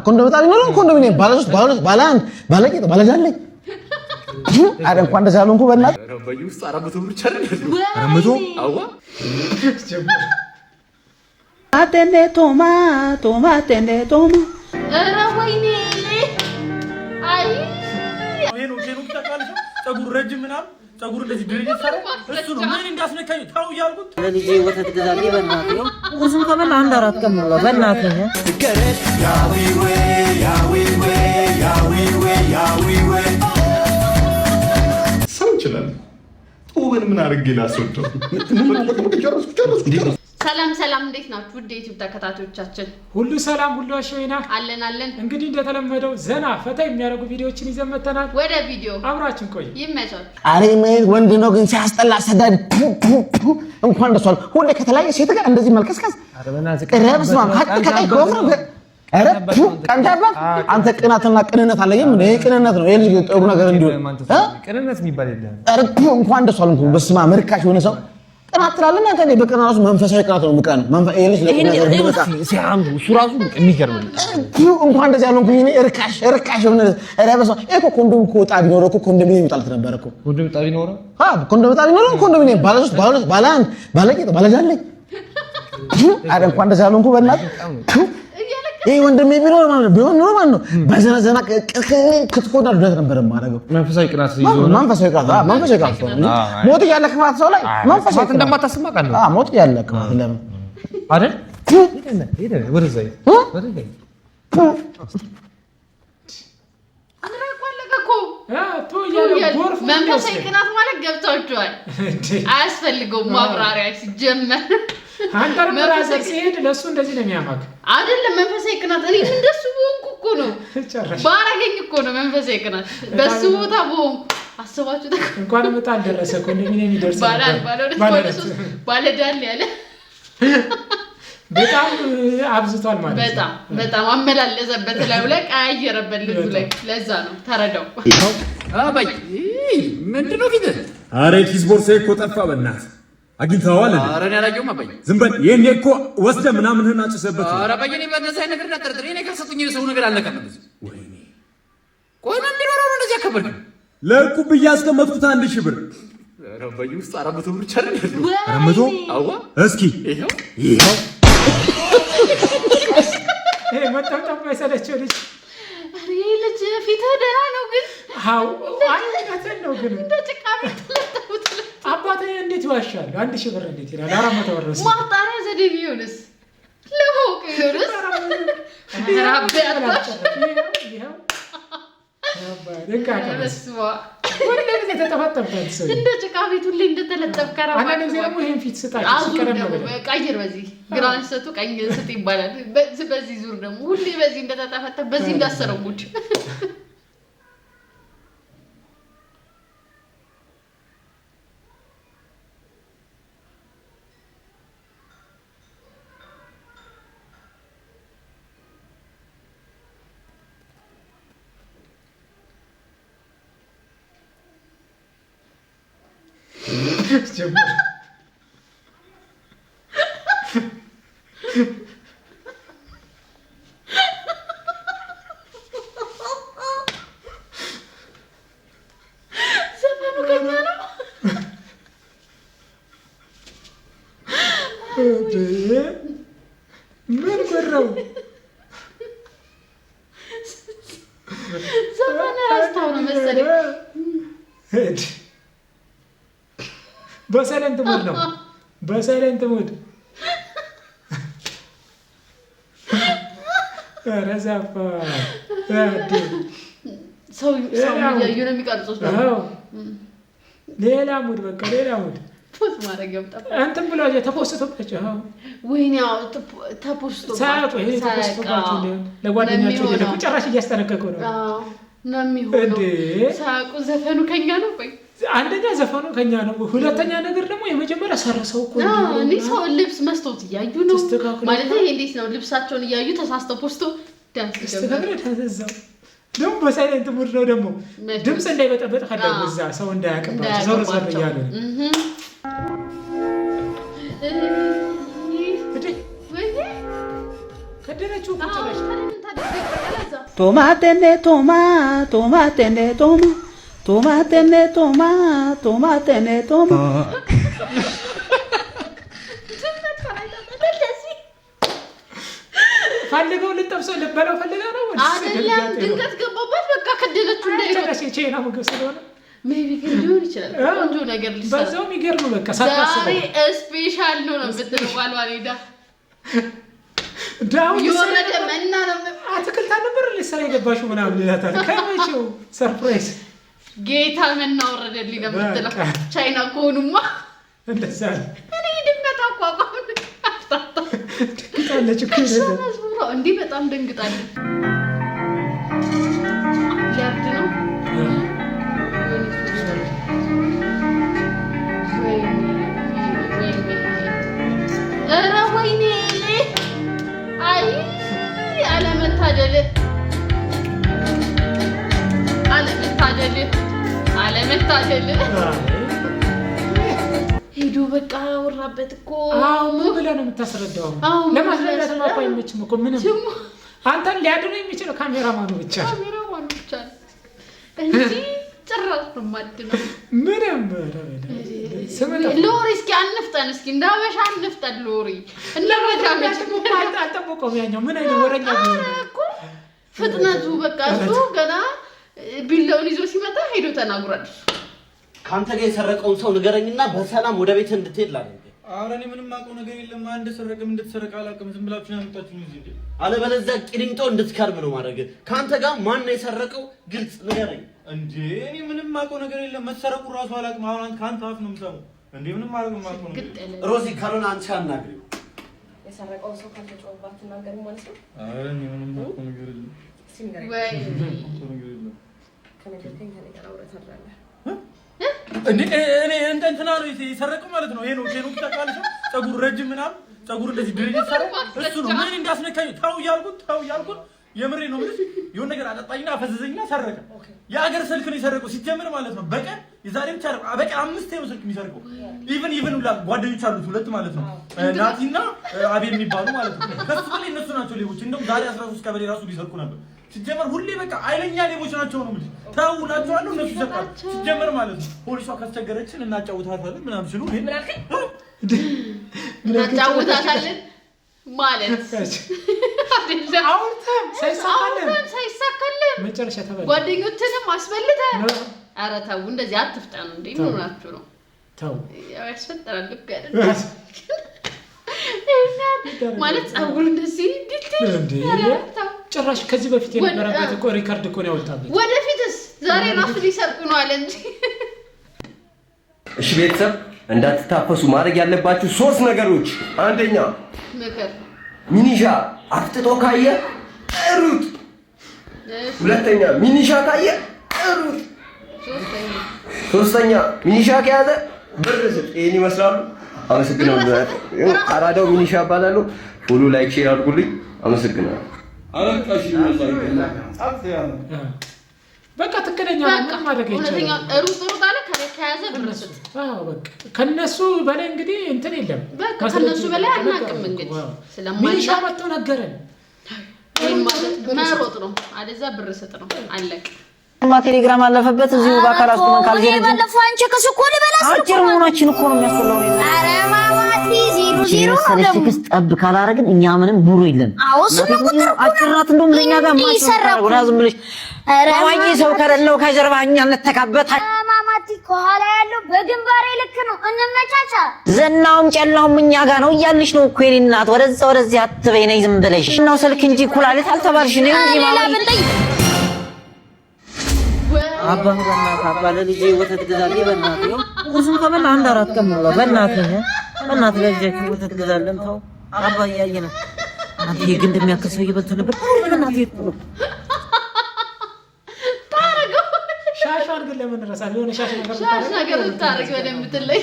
ኮንዶም ጣቢ ነው ኮንዶሚኒየም ባላንድ ባለቂት ባለጃለኝ አረ እንኳን እንደዛ አልሆንኩ በእናትህ ረበዩ ውስጥ 400 ብር ቻለ 400 አዋ አተኔ ቶማ አተኔ ቶማ ኧረ ወይኔ አይ ሄኖክ ተቃልሽ ፀጉር ረጅም ምናምን ፀጉር እንደዚህ ድርጅት ሰራ እሱ ነው ምን እንዳስነካኝ ታው ያልኩት ለልጄ ወተት ገዛልኝ በእናትህ ነው ቁርሱን ከበላ አንድ አራት ቀን ነው በእናትህ ያዊዌ ሰው ይችላል ኦቨን ምን አድርጌ ላስወጣው ሰላም እንዴት ናችሁ ውድ የዩቲዩብ ተከታታዮቻችን ሁሉ ሰላም ሁሉ አሽወይና አለን እንግዲህ እንደተለመደው ዘና ፈታ የሚያደርጉ ቪዲዮዎችን ይዘን መተናል ወደ ቪዲዮ አብራችን ቆይ ይመቻል አሬ ወንድ ነው ግን ሲያስጠላ ሰዳድ እንኳን ደሷል ሁሌ ከተለያየ ሴት ጋር እንደዚህ መልከስከስ ረብስ ማም ከታይ ኮፍሮ አረ ቀንዳባት አንተ ቅናትና ቅንነት አለኝም እንዴ ቅንነት ነው የልጅ ጥሩ ነገር እንዲሆን ቅንነት የሚባል የለም አረ እንኳን ደሷል እንኳን በስማ መርካሽ ሆነ ሰው ቅናት ትላለና አንተ እንደ በቅናቱ መንፈሳዊ ቅናት ነው ምቀን መንፈስ የልጅ ለቅናት ነው ሲያምሩ እሱ ራሱ የሚገርም እንኳን እንደዚህ ያልሆንኩኝ እኔ እርካሽ ሆነ ረበሳ እኮ ኮንዶም ኮጣ ቢኖር እኮ ኮንዶሚኒየም ይጣልት ነበር እኮ ኮንዶም ጣቢ ኖር ኮንዶም ጣቢ ኖር ኮንዶሚኒየም ባላንድ ባለቂት ባለጃለኝ አረ እንኳን እንደዚህ ያልሆንኩ በእናትህ ይሄ ወንድሜ ቢኖር ማለት ነው በዘነዘና ክትፎና ዱለት ነበር ማረገው መንፈሳዊ ቅናት ይዞ መንፈሳዊ ቅናት ሞት ያለ ቅናት ሰው ላይ መንፈሳዊ ቅናት እንደማታስማ ቃል ነው ሞት ያለ ቅናት ለምን አይደል ሄደ ወደዛይ መንፈሳዊ ቅናት ማለት ገብታችኋል አያስፈልገውም ማብራሪያ ሲጀመር አንተር ብራዘር ሲሄድ ለሱ እንደዚህ ነው የሚያማክ አይደለም መንፈሳዊ ቅናት እኔ እንደሱ ቦንኩ እኮ ነው ባረገኝ እኮ ነው መንፈሳዊ ቅናት በሱ ቦታ ቦንኩ አስባችሁ እንኳን መጣል ደረሰ ኮንዶሚኒየም ይደርስ ባለዳል ያለ በጣም አብዝቷል ማለት በጣም አመላለሰበት ላይ ቀያየረበት ልጁ ላይ ለዛ ነው ተረዳው አባይ ምንድነው ፊት አሬ ኪስ ቦርሳዬ እኮ ጠፋ በእናትህ አግኝተዋል እንዴ? ኧረ እኔ አላየሁም አባዬ። ዝም በል ይሄኔ እኮ ወስደህ ምናምንህን አጭሰበት። ኧረ አባዬ እኔ በእነዚህ አይነት ነገር እንዳጠረጥር እኔ ካልሰጡኝ የሰው ነገር አልነካም እንደዚህ። ወይኔ ቆይ ምን ቢኖረው ነው እንደዚህ ያከበድክ? ለዕቁብ ብዬ ያስቀመጥኩት 1000 ብር። ኧረ አባዬ ውስጥ 400 ብር ቻለ 400 አዋ እስኪ ይሄው ይሄ መጣጣም አይሰለቸው ልጅ አሬ ልጅ ፊትህ ደህና ነው ግን አው አይነተን ነው ግን እንደ ጭቃ ቤት ተለጠፉት አባቴ እንዴት ይዋሻል 1000 ብር እንዴት ይላል 400 ብር ነው ማጣሪያ ዘዴ ቢሆንስ ለሆቅ ይሆንስ አራበያታሽ እንደ ጭቃ ቤት ሁሌ እንደተለጠፍክ አንዳንድ ጊዜ ደግሞ ይሄን ፊት ስጣችሁ ቀደም ነው ቀይር በዚህ ግራን ሰጡ ቀኝ ስጥ ይባላል በዚህ ዙር ደግሞ ሁሌ በዚህ እንደተጠፈጠፈ በዚህ እንዳሰረው ሙድ ጀምር ዘፈኑ ከኛ ነው ምን ጎራው ዘፈኑ አስታው ነው መሰለኝ በሰለንት ሙድ ነው በሰለንት ሙድ ረዛፋ ሰው ያዩ ነው የሚቀርጹት ነው ሌላ ሙድ በቃ ሌላ ሙድ ፖስት ማድረግ ያምጣ አንተም ብሎ ተፖስቶባቸው ወይኔ ተፖስቶ ሳያውቁ ይሄ ተፖስቶባቸው ለጓደኛቸው ለቁ ጭራሽ እያስጠነቀቀው ነው ነው የሚሆነው ሳያውቁ ዘፈኑ ከኛ ነው ቆይ አንደኛ ዘፈኑ ከኛ ነው ሁለተኛ ነገር ደግሞ የመጀመሪያ ሰረሰው እኮ ነው እኔ ሰው ልብስ መስቶት ያዩ ነው ማለት ይሄ እንዴት ነው ልብሳቸውን ያዩ ተሳስተው ፖስቶ ዳንስ ተስተካክለ ተዘዛው ደም በሳይለንት ሙድ ነው ደግሞ ድምጽ እንዳይበጠበጥ ካደረጉ እዛ ሰው እንዳያቀባቸው ዘር ዘር ያለ ወይ ከደረችው ቁጥራሽ tomatene toma tomatene toma tomatene toma tomatene toma ፈልገው ልጠብሰው ልበለው ፈልገው ነው አይደለም ድንገት ገባባት በቃ ከደለችው እንደዚህ ቼና ምግብ ስለሆነ ሜቢ ግን ሊሆን ይችላል ቆንጆ ነገር ሊሰራ በዛው የሚገርም በቃ ሳታስበው ዛሬ ስፔሻል ነው የምትባል ዋሊዳ ዳው ይወረደ መና ነው አትክልት ነበር ለሰራ የገባሽው ምናምን ይላታል ከመቼው ሰርፕራይዝ ጌታ መና ወረደልኝ ነው የምትለው ቻይና ኮኑማ እንደዛ እኔ ድመጣ አቋቋም ደንግጣለች እኮ እንዴ በጣም ደንግጣለች ሊያርድ ነው ኧረ ወይኔ አይ አለመታደል ሄዶ በቃ ወራበት እኮ አው ምን ብለህ ነው የምታስረዳው ለማስረዳት ማቆ አይመችም እኮ ምንም አንተን ሊያድነው የሚችለው ካሜራማኑ ብቻ እንጂ ጭራሽ ማድነው ምንም ሎሪ እስኪ አንፍጠን እስኪ እንዳበሻ አንፍጠን ሎሪ እንደማታመጭ አልጠበቀውም ያኛው ምን አይነት ወረኛ እኮ ፍጥነቱ በቃ እሱ ገና ቢላውን ይዞ ሲመጣ ሄዶ ተናግሯል ካንተ ጋር የሰረቀውን ሰው ንገረኝና በሰላም ወደ ቤት እንድትሄድ ላድርግ ኧረ እኔ ምንም አውቀው ነገር የለም አንድ ሰረቀም እንድትሰረቅ አላውቅም ዝም ብላችሁ ነው ያመጣችሁኝ እዚህ አለበለዚያ ቂሊንጦ እንድትከርም ነው ማድረግ ካንተ ጋር ማን ነው የሰረቀው ግልጽ ንገረኝ እንዴ እኔ ምንም አውቀው ነገር የለም መሰረቁ ራሱ አላውቅም አሁን ካንተ አፍ ነው የምሰማው እንዴ ምንም አውቀው ነገር ሮዚ ካልሆነ አንቺ አናግሪው የሰረቀው ሰው ካንተ ጮህባት ተናገር ማለት ነው ኧረ እኔ ምንም አውቀው ነገር የለም ወይ ከነገርከኝ ከነገር አውረታለህ እንዴ እኔ እንትና ነው የሰረቀው ማለት ነው ይሄ ነው ተቃልሽ ፀጉር ረጅም ምናምን ፀጉር እንደዚህ ድርጅት ሰራ እሱ ነው ምን እንዳስነካኝ ታው ያልኩት የምሬ ነው ማለት የሆነ ነገር አጠጣኝና አፈዘዘኝና ሰረቀ የአገር ስልክ ነው የሰረቀው ሲጀምር ማለት ነው በቀን የዛሬ ብቻ በቀን 5 ነው ስልክ የሚሰርቀው ኢቭን ጓደኞች አሉት ሁለት ማለት ነው ናቲና አቤል የሚባሉ ማለት ነው ከሱ በላይ እነሱ ናቸው ሌቦች እንደውም ዛሬ 13 ቀበሌ ራሱ ሊሰርቁ ነበር ሲጀመር ሁሌ በቃ አይለኛ ሌቦች ናቸው ነው ማለት ታውላቸዋለሁ እነሱ ይሰርቃሉ ሲጀምር ማለት ነው ፖሊሷ ካስቸገረችን እናጫውታታለን ምናምን ሲሉ ምን አልከኝ እናጫውታታለን ማለት አውርተም ሳይሳካልን መጨረሻ ተበል ጓደኞችንም አስበልተህ ኧረ ተው እንደዚህ አትፍጠኑ እንዴ ምን ሆናችሁ ነው ተው ያስፈጠራል ልክ አይደል ማለት ፀጉር እንደዚህ ዲቴል ጭራሽ ከዚህ በፊት የነበረበት እኮ ሪካርድ እኮ ነው ያወጣበት ወደፊትስ ዛሬ ራሱ ሊሰርቁ ነው አለ እንጂ እሺ ቤተሰብ እንዳትታፈሱ ማድረግ ያለባችሁ 3 ነገሮች አንደኛ ምክር ሚኒሻ አፍጥጦ ካየ ሩጥ ሁለተኛ ሚኒሻ ካየ ሩጥ ሶስተኛ ሚኒሻ ከያዘ ብር ስጥ ይሄን ይመስላል አመሰግናለሁ አራዳው ሚኒሻ ባላሉ ፎሎ ላይክ ሼር አድርጉልኝ አመሰግናለሁ አረቃሽ በቃ ትክክለኛ ነው ማለት ነው እውነተኛ ሩጥ አለ ከያዘ ብር ስጥ በቃ ከነሱ በላይ እንግዲህ እንትን የለም በቃ ከነሱ በላይ አናውቅም እንግዲህ ሚኒሻ መጥቶ ነገረን መሮጥ ነው አለዛ ብር ስጥ ነው አለቀ ቴሌግራም አለፈበት እዚሁ ባካላስ ኮመን ካልጀረ ባለፈው አንቺ ከስኮል በላስ አጭር መሆናችን እኮ ነው የሚያስፈልገው አረ ማማቲ 00 ነው ትክስ ጠብ ካላረግን እኛ ምንም ኑሮ የለን አውስ ነው ቁጥር አጭራት እንደውም ለኛ ጋር ማሽራው ዝም ብለሽ አዋኝ ሰው ከረለው ከጀርባኛ እንተካበት ማማቲ ከኋላ ያለው በግንባሬ ልክ ነው እንመቻቻ ዘናውም ጨላውም እኛ ጋር ነው እያልሽ ነው እኮ የኔ እናት ወደዚህ አትበይ ነይ ዝም ብለሽ ነው ስልክ እንጂ ኩላሊት አልተባልሽ ነው እንጂ ማማቲ አባ ለልጄ ወተት ገዛልኝ በእናትህ ነው ቁርሱን ከበላ 1-4 ቀን ነው በእናትህ ለልጄ ወተት ገዛልን ተው አባ ያየና አንተ ግን እንደሚያከሰው ይበልጥ ነበር በእናትህ ይጥሉ ታረገው ሻሻን ግን ለምን ረሳል የሆነ ሻሽ ነገር ታረግ በደንብ ትለይ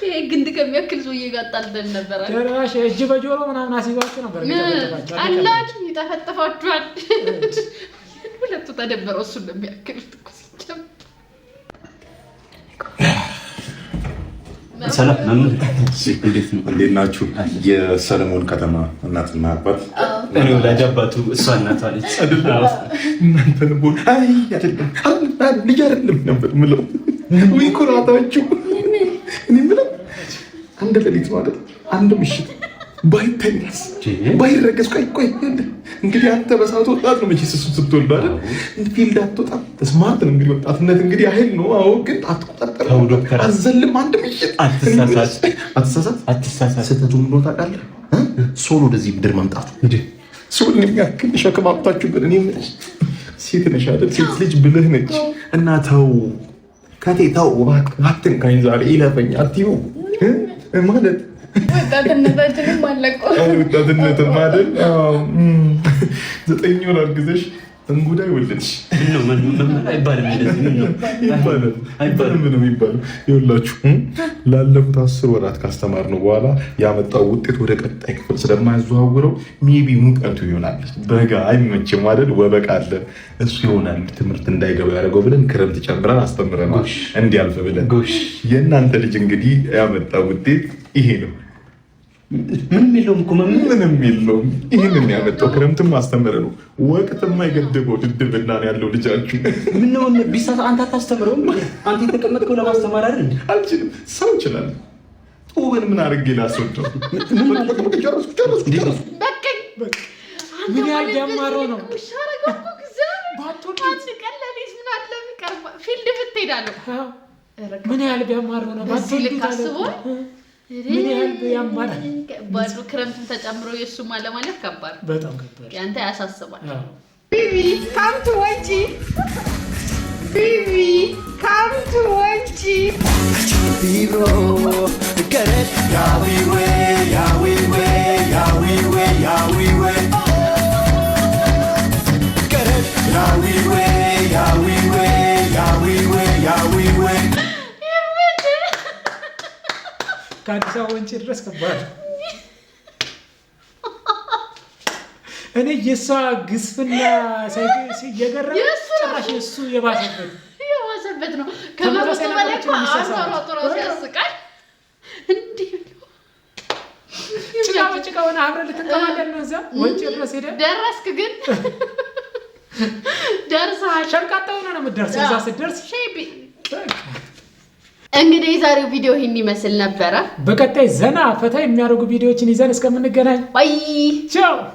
ይሄ ግንድ ከሚያክል ሰውዬ ጋር ጣልደን ነበር ጭራሽ እጅ በጆሮ ምናምን አሲባችሁ ነበር አላችሁ ይተፈጥፋችኋል ሁለቱ ተደበረው እሱ እንደሚያክሉት እኮ ሲጀም ሰላም እንዴት ናችሁ? የሰለሞን ከተማ እናትና አባት እኔ ወላጅ አባቱ እሷ እናቷ ነች። እናንተን ቦል አይ አይደለም ልጅ አይደለም ነበር ምለው ወይ ኩራታችሁ። እኔ ምለው አንድ ሌሊት ማለት አንድ ምሽት ባይተኛስ ባይረገዝ ቆይ እንግዲህ አንተ በሰዓቱ ወጣት ነው መቼስ እሱ ስትወልድ አይደል ፊልድ አትወጣም። ስማርት ነው እንግዲህ ወጣትነት እንግዲህ አይል ነው። አዎ ግን አትቆጣጠር አዘልም አንድ ምሽት አትሳሳት ስተቱ ምን ቦታ ቃል ሶሎ ወደዚህ ምድር መምጣቱ እንዴ ሶል የሚያክል ሸክም አምጣችሁብን። እኔ ሴት ነሽ አይደል ሴት ልጅ ብልህ ነች እና ተው ከቴታው አትንካኝ ዛሬ ይለፈኝ አትዩ ማለት ወጣትነታችንም አለቀ። ወጣትነትም አይደል 9 ወር አርግዘሽ እንጉዳይ ወለድሽ አይባልም ነው የሚባለው። ይኸውላችሁ ላለፉት 10 ወራት ካስተማርነው በኋላ ያመጣው ውጤት ወደ ቀጣይ ክፍል ስለማያዘዋውረው ሜቢ ሙቀቱ ይሆናል። በጋ አይመችም አይደል ወበቃ አለ እሱ ይሆናል ትምህርት እንዳይገባ ያደረገው ብለን ክረምት ጨምረን አስተምረናል እንዲያልፍ ብለን። የእናንተ ልጅ እንግዲህ ያመጣው ውጤት ይሄ ነው። ምንም የለውም እኮ ምንም የለውም። ይህንን ያመጣው ክረምትም ማስተምረ ነው። ወቅት የማይገድበው ድድብና ነው ያለው ልጃችሁ። ምነው ቢሳት አንተ አታስተምረውም? አንተ የተቀመጥከው ለማስተማር አይደል? አልችልም። ሰው ይችላል። ጡብን ምን አድርጌ ላስወጣው? ጨረስኩ። ምን ያህል ቢያማረው ነው ፊልድ ብትሄዳለሁ። ምን ያህል ቢያማረው ነው ምን ያህል ያማራል። ባዶ ክረምትን ተጨምሮ የሱማ ለማለት ከባድ በጣም ከባድ ያንተ ያሳስባል። ቢቢ ካም ቱ ወንጪ ቢቢ ካም ቱ ወንጪ ቢሮ ገረት ያዊዌ ገረት ያዊዌ ከአዲስ አበባ ወንጪ ድረስ ከባድ። እኔ የእሷ ግስፍና እየገረመ ጭራሽ የእሱ የባሰበት ነው። ከመረሰ በላይ ጦር ያስቃል። እንዲህ ጭቃ በጭቃ ሆነ አብረን ልትቀማለን ነው። እዛ ወንጪ ድረስ ሄደ። ደረስክ ግን ደርሰሃል። ሸንቃጣ ሆነ ነው የምትደርሰው። እዛ ስትደርስ እንግዲህ የዛሬው ቪዲዮ ይህን ይመስል ነበረ። በቀጣይ ዘና ፈታ የሚያደርጉ ቪዲዮዎችን ይዘን እስከምንገናኝ ባይ ቻው።